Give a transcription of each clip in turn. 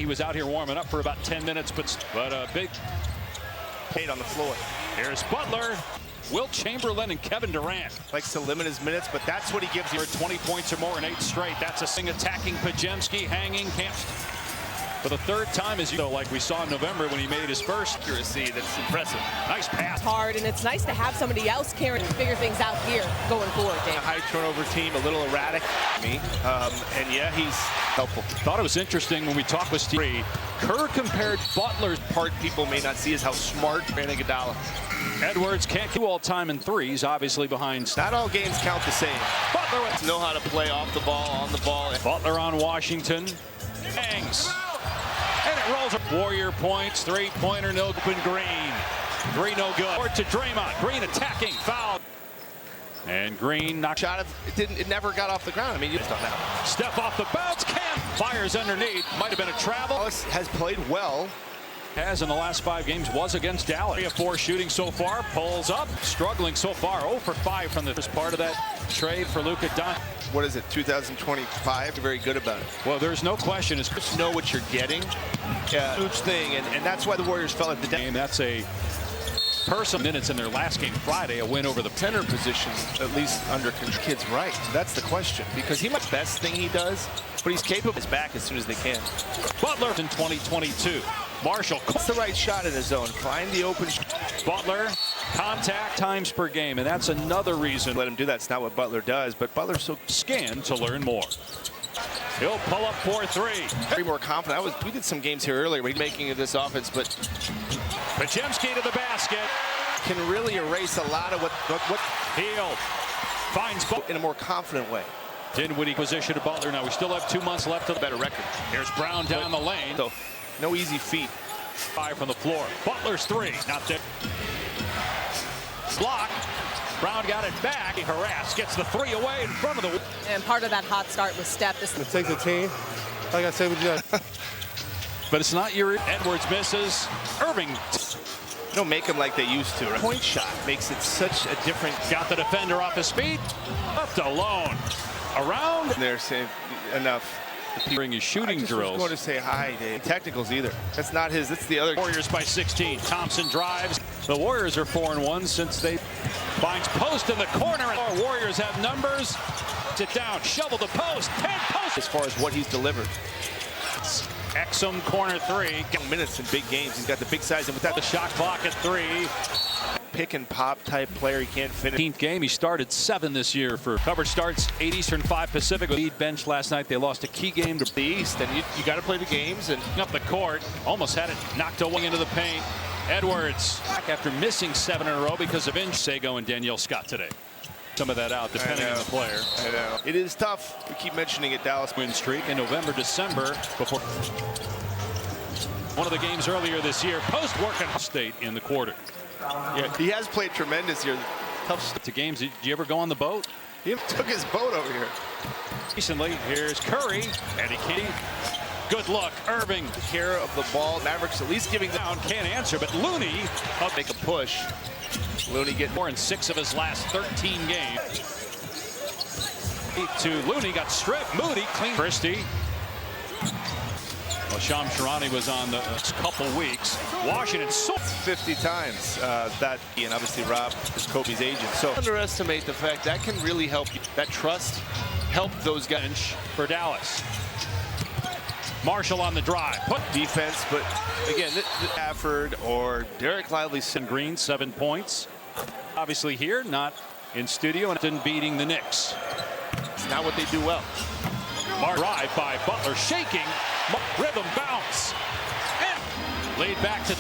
He was out here warming up for about 10 minutes, but a big paid on the floor. Here's Butler, Wilt Chamberlain, and Kevin Durant. Likes to limit his minutes, but that's what he gives you. For 20 points or more in 8 straight. That's a thing attacking Pajemski, hanging, can't. For the third time, as you know, like we saw in November when he made his first accuracy. That's impressive. Nice pass. Hard, and it's nice to have somebody else carrying and figure things out here going forward, Dave. A high turnover team, a little erratic. And yeah, he's helpful. Thought it was interesting when we talked with Steve. Kerr compared Butler's part people may not see is how smart Brandon Iguodala. Edwards can't do all time in threes, obviously behind. Not all games count the same. Butler know how to play off the ball, on the ball. Butler on Washington. Bangs. And it rolls up. Warrior points, three-pointer, no open. Green. Green no good. Or to Draymond. Green attacking, foul. And Green knocked shot of it never got off the ground. I mean, you just don't know. Step off the bounce, Cam fires underneath. Might have been a travel. Dallas has played well. Has in the last 5 games was against Dallas. 3 of 4 shooting so far. Pulls up, struggling so far. 0 for 5 from the first part of that trade for Luka Doncic. What is it, 2025? Very good about it. Well, there's no question. It's just know what you're getting. Huge thing, and that's why the Warriors fell at the game. That's a person minutes in their last game Friday, a win over the center position, at least under control. Kid's right. That's the question, because he much best thing he does, but he's capable of his back as soon as they can. Butler in 2022. Marshall. It's the right shot in his zone. Find the open. Butler, contact times per game, and that's another reason. Let him do that. It's not what Butler does, but Butler's so scan to learn more. He'll pull up 4-3. Very more confident. We did some games here earlier. We're making this offense, but Pajemski to the basket. Can really erase a lot of what Hield finds in a more confident way. Dinwiddie position to Butler. Now we still have 2 months left of the better record. Here's Brown down the lane. So no easy feat. 5 from the floor. Butler's 3. Not there. Block. Brown got it back. He harassed. Gets the 3 away in front of the. And part of that hot start was Steph. It takes a team. Like I said, we just. But it's not your. Edwards misses. Irving. Don't make them like they used to. Right? Point shot makes it such a different. Got the defender off his feet. Left alone. Around. They're saying enough. During his shooting drills. I was going to say hi, Dave. Technicals either. That's not his. That's the other. Warriors by 16. Thompson drives. The Warriors are 4-1 since they finds post in the corner. Our Warriors have numbers. Sit down. Shovel the post. 10 posts. As far as what he's delivered. Exum corner 3. Minutes in big games. He's got the big size, and without the shot clock at 3. Pick and pop type player. He can't finish. 15th game. He started 7 this year for coverage starts 8 Eastern 5 Pacific. Lead bench last night. They lost a key game to the East, and you got to play the games and up the court. Almost had it knocked away into the paint. Edwards back after missing 7 in a row because of Sago and Danielle Scott today. Some of that out depending on the player. I know. It is tough. We keep mentioning it. Dallas win streak in November, December before one of the games earlier this year. Post working State in the quarter. Yeah, he has played tremendous here. Tough to games. Did you ever go on the boat? He took his boat over here. Recently, here's Curry. Eddie Kennedy. Good look. Irving. Care of the ball. Mavericks at least giving down. Can't answer, but Looney. Make a push. Looney get more in 6 of his last 13 games. To Looney. Got stripped. Moody. Clean. Christie. Well, Sham Sharani was on the couple weeks. Washington so 50 times that, and obviously Rob is Kobe's agent. So underestimate the fact that can really help you. That trust helped those guys for Dallas. Marshall on the drive. Put defense, but again, Stafford or Derek Lively. Green 7 points. Obviously here, not in studio, and beating the Knicks. It's not what they do well. Drive by Butler, shaking. Rhythm bounce. And laid back to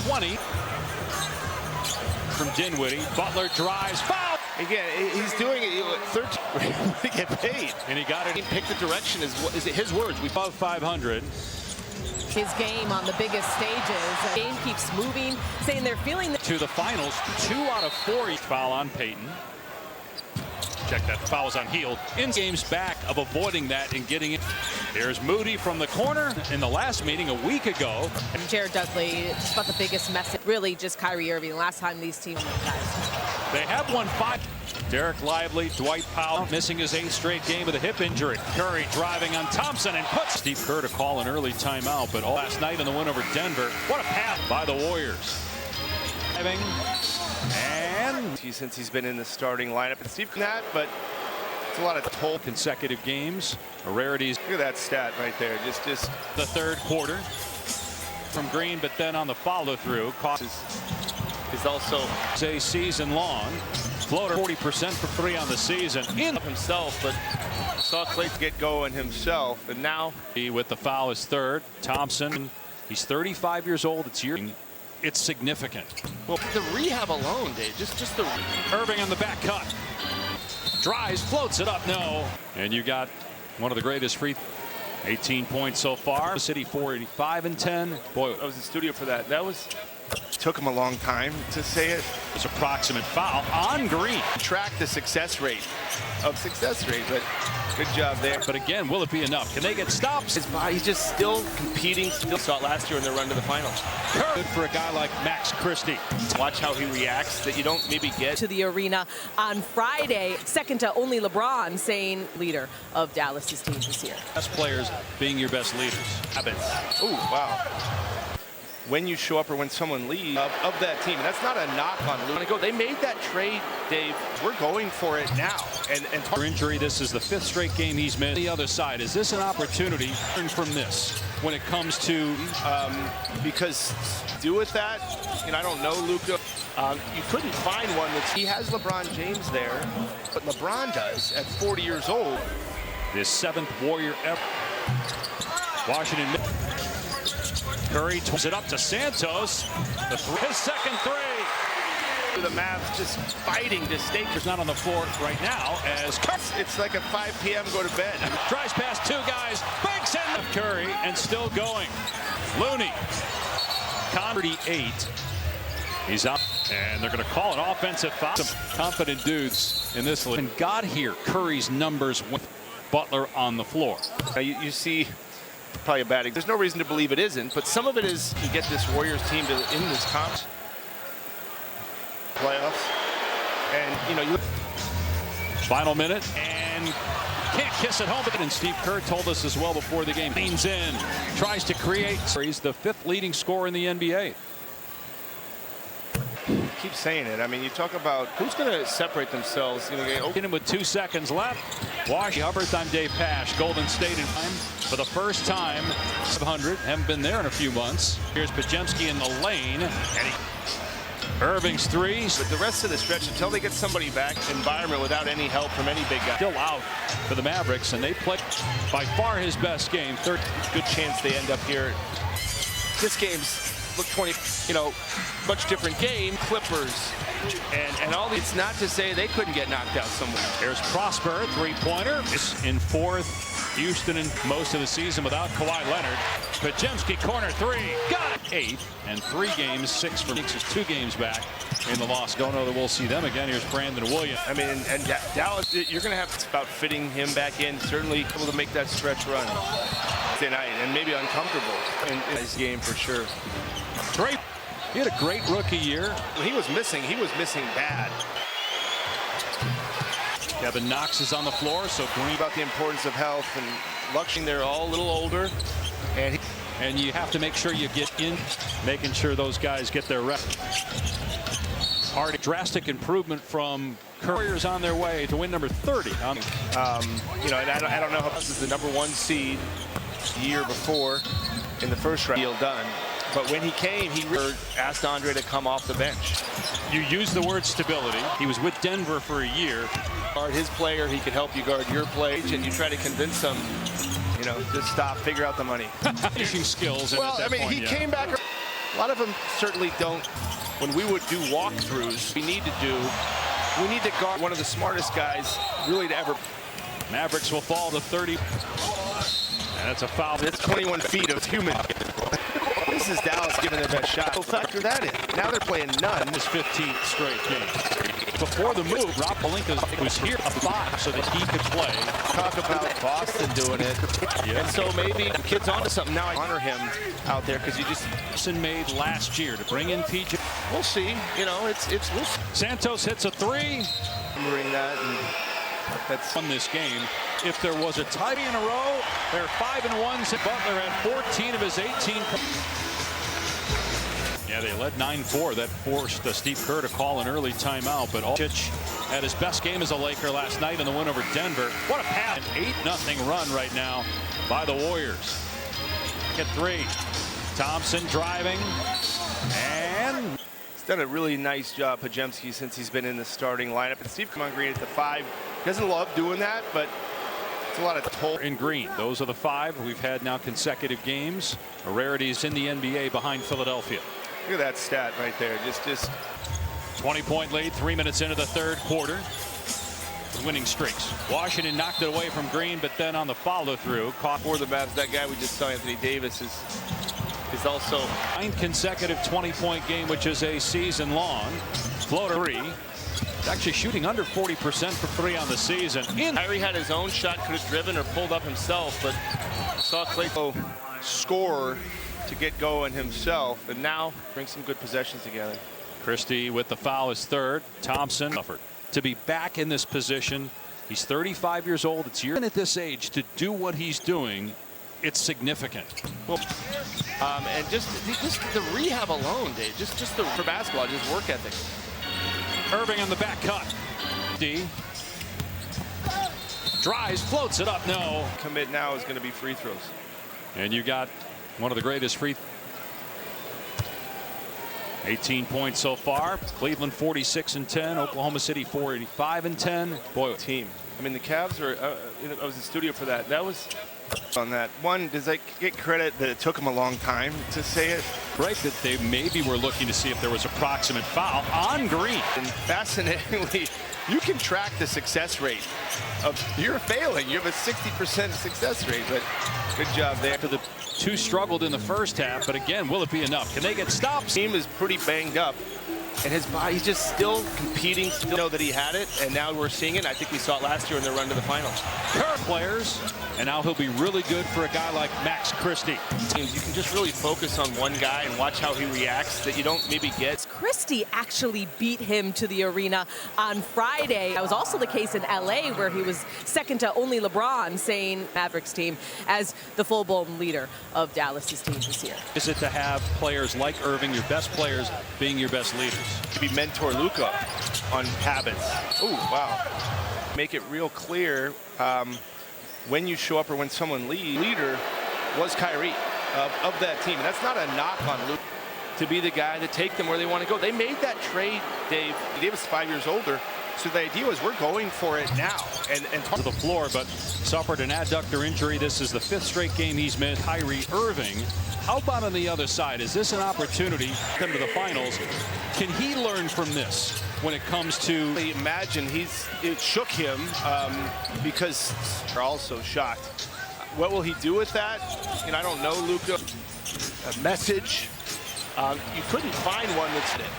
20 from Dinwiddie. Butler drives. Foul. Again, he's doing it 13 to get paid. And he got it. He picked the direction. Is it his words? We above 500. His game on the biggest stages. The game keeps moving, saying they're feeling to the finals. 2 out of 4. Foul on Payton. Check that. Fouls on Hield. In games back of avoiding that and getting it. There's Moody from the corner in the last meeting a week ago. Jared Dudley, just about the biggest message. Really just Kyrie Irving. The last time these teams guys. They have won 5. Derek Lively, Dwight Powell missing his 8th straight game with a hip injury. Curry driving on Thompson and puts Steve Kerr to call an early timeout, but all last night in the win over Denver. What a pass by the Warriors. And since he's been in the starting lineup, and Steve that, but it's a lot of toll. Consecutive games, a rarities. Look at that stat right there. Just the third quarter from Green, but then on the follow through, is also a season long floater, 40% for 3 on the season in himself, but saw Clay get going himself, and now with the foul is third. Thompson, he's 35 years old. It's significant. Well, the rehab alone, Dave, just the Irving on the back cut. Drives, floats it up, no. And you got one of the greatest 18 points so far. The City 45-10. Boy, I was in studio for that. Took him a long time to say it. It's approximate foul on Green. Track the success rate, but good job there. But again, will it be enough? Can they get stops? His body's just still competing. Still saw it last year in their run to the finals. Good for a guy like Max Christie. Watch how he reacts that you don't maybe get to the arena on Friday, second to only LeBron, saying leader of Dallas's team this year. Best players being your best leaders. Oh, wow. When you show up or when someone leaves of that team, and that's not a knock on Luke. They made that trade, Dave. We're going for it now. And for injury, this is the 5th straight game he's missed. The other side, is this an opportunity to learn from this when it comes to because do with that, I don't know, Luka. You couldn't find one he has LeBron James there, but LeBron does at 40 years old. His 7th Warrior ever. Washington. Curry turns it up to Santos. His second 3. The Mavs just fighting to stay. He's not on the floor right now as it's like a 5 p.m. go to bed. Tries past 2 guys, banks in Curry and still going. Looney. 38. He's up, and they're going to call an offensive foul. Some confident dudes in this league. And got here, Curry's numbers with Butler on the floor. Now you see. Probably a bad. There's no reason to believe it isn't, but some of it is to get this Warriors team in this playoffs. And final minute and can't kiss it home. And Steve Kerr told us as well before the game. Leans in, tries to create. He's the 5th leading scorer in the NBA. Keep saying it. I mean, you talk about who's going to separate themselves. Him with 2 seconds left. Wash Hubbard. I'm Dave Pash. Golden State in time for the first time. 500. Haven't been there in a few months. Here's Pajemski in the lane. And Irving's 3. But the rest of the stretch, until they get somebody back, environment without any help from any big guy. Still out for the Mavericks, and they played by far his best game. Good chance they end up here. This game's look 20, much different game. Clippers and all these. It's not to say they couldn't get knocked out somewhere. There's Prosper, 3-pointer. It's in 4th. Houston in most of the season without Kawhi Leonard. Pajemski corner 3. Got it. 8th and 3 games. 6 for Knicks is 2 games back in the loss. Don't know that we'll see them again. Here's Brandon Williams. I mean, and Dallas, you're going to have to about fitting him back in. Certainly able to make that stretch run tonight, and maybe uncomfortable in this game for sure. Great. He had a great rookie year. When he was missing bad. Kevin Knox is on the floor, so Green about the importance of health and luxury. They're all a little older, and you have to make sure you get in, making sure those guys get their rep. Hard, drastic improvement from Warriors on their way to win number 30. And I don't know how this is the number 1 seed the year before in the first round. Deal done. But when he came, he asked Andre to come off the bench. You use the word stability. He was with Denver for a year. Guard his player, he could help you guard your play, and you try to convince him, just stop, figure out the money. Finishing skills. Well, I mean, he came back. A lot of them certainly don't. When we would do walkthroughs, we need to guard one of the smartest guys really to ever. Mavericks will fall to 30. And that's a foul. It's 21 feet of human. This is Dallas giving their best shot. So factor that in. Now they're playing none. His 15th straight game. Before the move, Rob Pelinka was here a 5 so that he could play. Talk about Boston doing it. Yeah. And so maybe the kid's onto something. Now I honor him out there because you just made last year to bring in PJ. We'll see. It's Santos hits a 3. Remembering that, and that's won this game. If there was a tie in a row, they're 5-1. Butler had 14 of his 18. Yeah, they led 9-4. That forced Steve Kerr to call an early timeout. But Aldridge had his best game as a Laker last night in the win over Denver. What a pass! An 8-0 run right now by the Warriors. At 3. Thompson driving. And he's done a really nice job, Podziemski, since he's been in the starting lineup. And Steve Green at the 5 doesn't love doing that, but it's a lot of toll. In green, those are the 5 we've had now consecutive games. A rarities in the NBA behind Philadelphia. Look at that stat right there. Just 20-point lead, 3 minutes into the third quarter. Winning streaks. Washington knocked it away from Green, but then on the follow-through, caught for the Mavs. That guy we just saw, Anthony Davis, is also 9 consecutive 20-point game, which is a season-long. Floater 3. He's actually shooting under 40% for 3 on the season. Kyrie had his own shot, could have driven or pulled up himself, but saw Clay score to get going himself, and now bring some good possessions together. Christie with the foul is 3rd. Thompson suffered to be back in this position. He's 35 years old. It's year at this age to do what he's doing. It's significant. Well, and just the rehab alone, Dave. Just for basketball, just work ethic. Irving on the back cut. D. Drives, floats it up. No. Commit now is going to be free throws. And you got one of the greatest 18 points so far. Cleveland 46-10. Oklahoma City 45-10. Boy, team. I mean, the Cavs are. I was in the studio for that. That was on that one. Does I get credit that it took them a long time to say it? Right, that they maybe were looking to see if there was a proximate foul on Green. And fascinatingly, you can track the success rate of you're failing. You have a 60% success rate, but good job there. The 2 struggled in the first half, but again, will it be enough? Can they get stops? Team is pretty banged up, and his body's just still competing. Still know that he had it, and now we're seeing it. I think we saw it last year in their run to the finals. Current players, and now he'll be really good for a guy like Max Christie. You can just really focus on one guy and watch how he reacts that you don't maybe get. Christie actually beat him to the arena on Friday. That was also the case in LA, where he was second to only LeBron, saying Mavericks team as the full-blown leader of Dallas's team this year. Is it to have players like Irving, your best players, being your best leaders? Maybe mentor Luka on habits. Oh, wow. Make it real clear when you show up or when someone leads. Leader was Kyrie of that team. And that's not a knock on Luka to be the guy to take them where they want to go. They made that trade, Dave. Davis is 5 years older. So the idea was we're going for it now. And to the floor, but suffered an adductor injury. This is the 5th straight game he's missed. Kyrie Irving. How about on the other side? Is this an opportunity to come to the finals? Can he learn from this when it comes to? Imagine it shook him because they're also shocked. What will he do with that? You know, I don't know, Luka. A message. You couldn't find one that's it.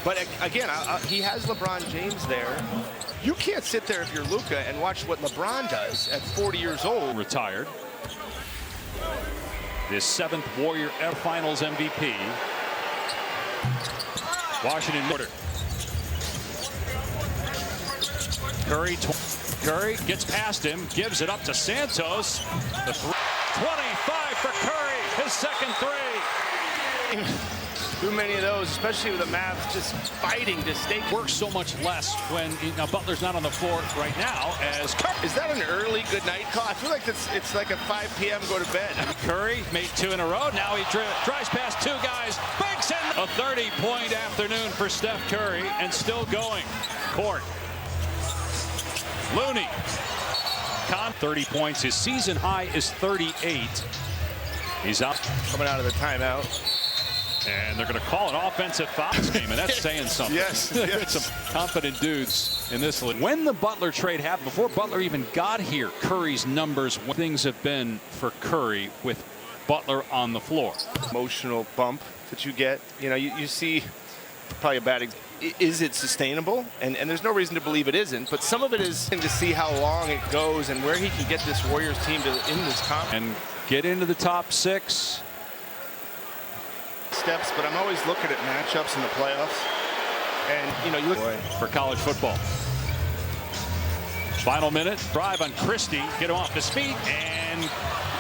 But again, he has LeBron James there. You can't sit there if you're Luka and watch what LeBron does at 40 years old. Retired. His 7th Warrior Finals MVP. Washington quarter. Curry gets past him, gives it up to Santos. The 25 for Curry, his second 3. Too many of those, especially with the Mavs just fighting to stay. Works so much less when Butler's not on the floor right now. As is that an early good night call? I feel like it's like a 5 p.m. go to bed. Curry made 2 in a row. Now he drives past 2 guys. Banks in. A 30-point afternoon for Steph Curry, and still going. Court. Looney. 30 points. His season high is 38. He's out. Coming out of the timeout. And they're going to call an offensive foul game, and that's saying something. Yes. Some confident dudes in this league. When the Butler trade happened, before Butler even got here, Curry's numbers, what things have been for Curry with Butler on the floor. Emotional bump that you get. You know, you see probably a bad example. Is it sustainable? And there's no reason to believe it isn't, but some of it is to see how long it goes and where he can get this Warriors team to in this conference. And get into the top 6. Steps, but I'm always looking at matchups in the playoffs. And, you know, you look for college football. Final minute, drive on Christie, get him off his feet, and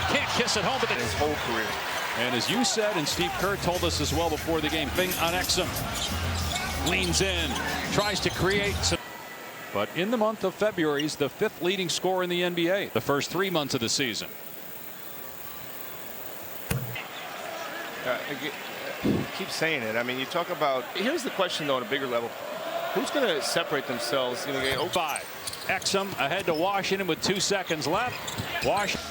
can't kiss it home, but his whole career. And as you said, and Steve Kerr told us as well before the game, thing on Exum. Leans in, tries to create some. But in the month of February, he's the 5th leading scorer in the NBA, the first 3 months of the season. I keep saying it. I mean, you talk about, here's the question though on a bigger level. Who's going to separate themselves? You know, 5. Exum ahead to Washington with 2 seconds left. Washington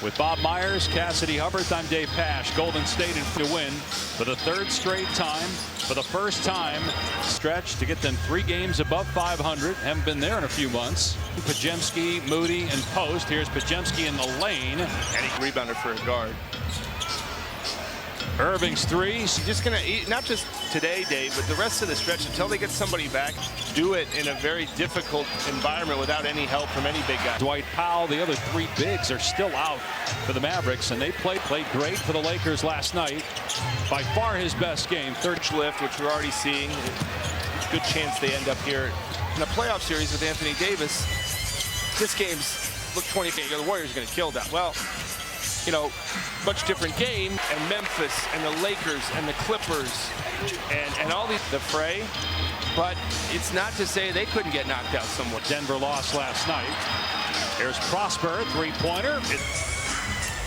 with Bob Myers, Cassidy Hubbard. I'm Dave Pash. Golden State in to win for the 3rd straight time. For the first time, stretch to get them 3 games above 500. Haven't been there in a few months. Pajemski, Moody, and Post. Here's Pajemski in the lane. And he rebounded for a guard. Irving's 3. He's just going to, not just today, Dave, but the rest of the stretch until they get somebody back, do it in a very difficult environment without any help from any big guy. Dwight Powell, the other 3 bigs are still out for the Mavericks, and they played great for the Lakers last night. By far his best game. 3rd lift, which we're already seeing. Good chance they end up here in a playoff series with Anthony Davis. This game's look 20. The Warriors are going to kill that. Well, you know, much different game, and Memphis and the Lakers and the Clippers and all these the fray, but it's not to say they couldn't get knocked out somewhat. Denver lost last night. Here's Prosper, 3-pointer.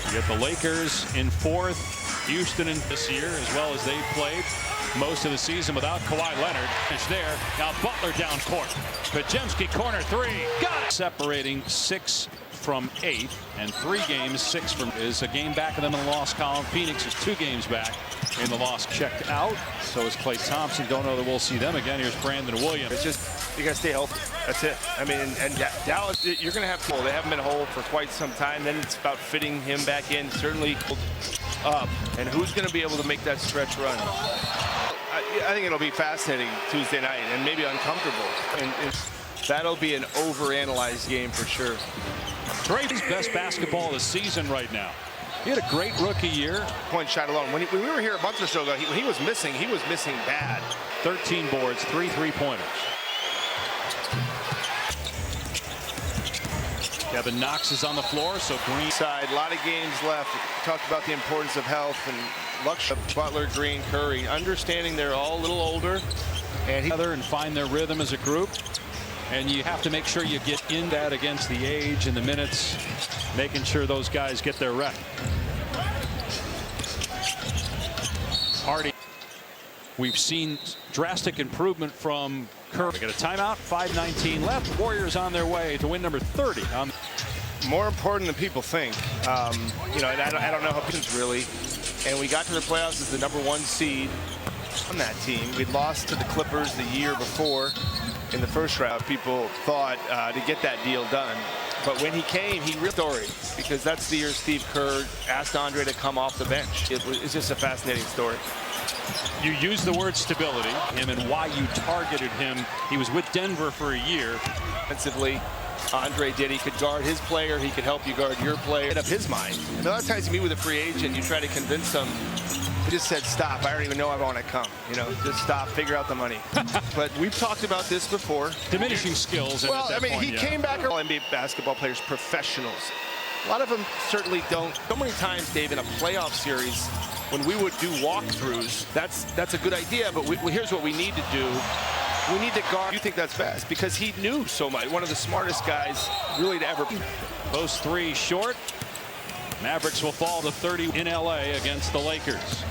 You get the Lakers in 4th, Houston in this year, as well as they've played most of the season without Kawhi Leonard. Is there now Butler down court. Pajemski corner 3, got it. Separating 6 from 8th, and 3 games, 6 from is a game back of them in the loss column. Phoenix is 2 games back in the loss. Checked out. So is Klay Thompson. Don't know that we'll see them again. Here's Brandon Williams. It's just you got to stay healthy. That's it. I mean, and Dallas, you're going to have to. They haven't been whole for quite some time. Then it's about fitting him back in. Certainly up. And who's going to be able to make that stretch run? I think it'll be fascinating Tuesday night and maybe uncomfortable. And that'll be an overanalyzed game for sure. Trade's best basketball of the season right now. He had a great rookie year. Point shot alone. When we were here a month or so ago, when he was missing bad. 13 boards, 3 3-pointers. Kevin Knox is on the floor, so Green. Side, a lot of games left. Talked about the importance of health and luxury. Butler, Green, Curry, understanding they're all a little older. And find their rhythm as a group. And you have to make sure you get in that against the age and the minutes, making sure those guys get their rep. Hardy. We've seen drastic improvement from Kerr. We get a timeout, 5:19 left. Warriors on their way to win number 30. More important than people think. You know, and I don't know how it's really. And we got to the playoffs as the number 1 seed on that team. We'd lost to the Clippers the year before. In the first round, people thought to get that deal done. But when he came, he really story because that's the year Steve Kerr asked Andre to come off the bench. It's just a fascinating story. You used the word stability, him and why you targeted him. He was with Denver for a year. Offensively, Andre did. He could guard his player. He could help you guard your player. Up his mind. And a lot of times you meet with a free agent, you try to convince them. He just said, stop. I don't even know I want to come. You know, just stop. Figure out the money. But we've talked about this before. Diminishing skills. Well, I mean, he came back. All NBA basketball players, professionals. A lot of them certainly don't. So many times, Dave, in a playoff series, when we would do walkthroughs, that's a good idea. But here's what we need to do. We need to guard. You think that's best because he knew so much. One of the smartest guys really to ever. Post 3 short. Mavericks will fall to 30 in LA against the Lakers.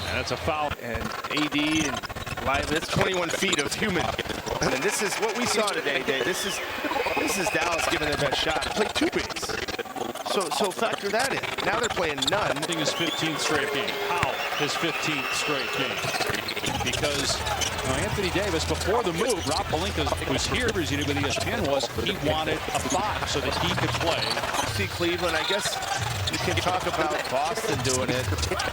And that's a foul. And AD and Lively, that's 21 feet of human. And this is what we saw today, Dave. This is Dallas giving their best shot. Play 2 bigs. So factor that in. Now they're playing none. His 15th straight game. Powell, his 15th straight game. Because Anthony Davis, before the move, Rob Pelinka was here. With ESPN was he wanted a 5 so that he could play. See Cleveland, I guess you can talk about Boston doing it.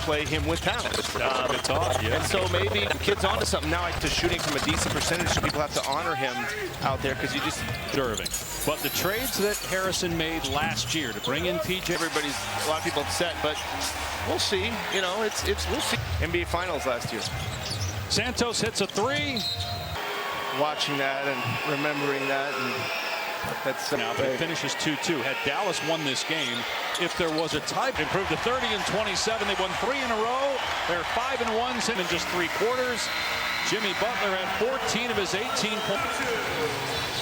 Play him with talent. Good talk, yeah. And so maybe the kid's onto something now. To shooting from a decent percentage, so people have to honor him out there because you just Irving. But the trades that Harrison made last year to bring in PJ, a lot of people upset, but we'll see. You know, it's we'll see. NBA Finals last year. Santos hits a 3. Watching that and remembering that, and That's now, but it finishes 2-2. Had Dallas won this game, if there was a tie, improved to 30 and 27. They won 3 in a row. They're 5-1 in just 3 quarters. Jimmy Butler had 14 of his 18 points.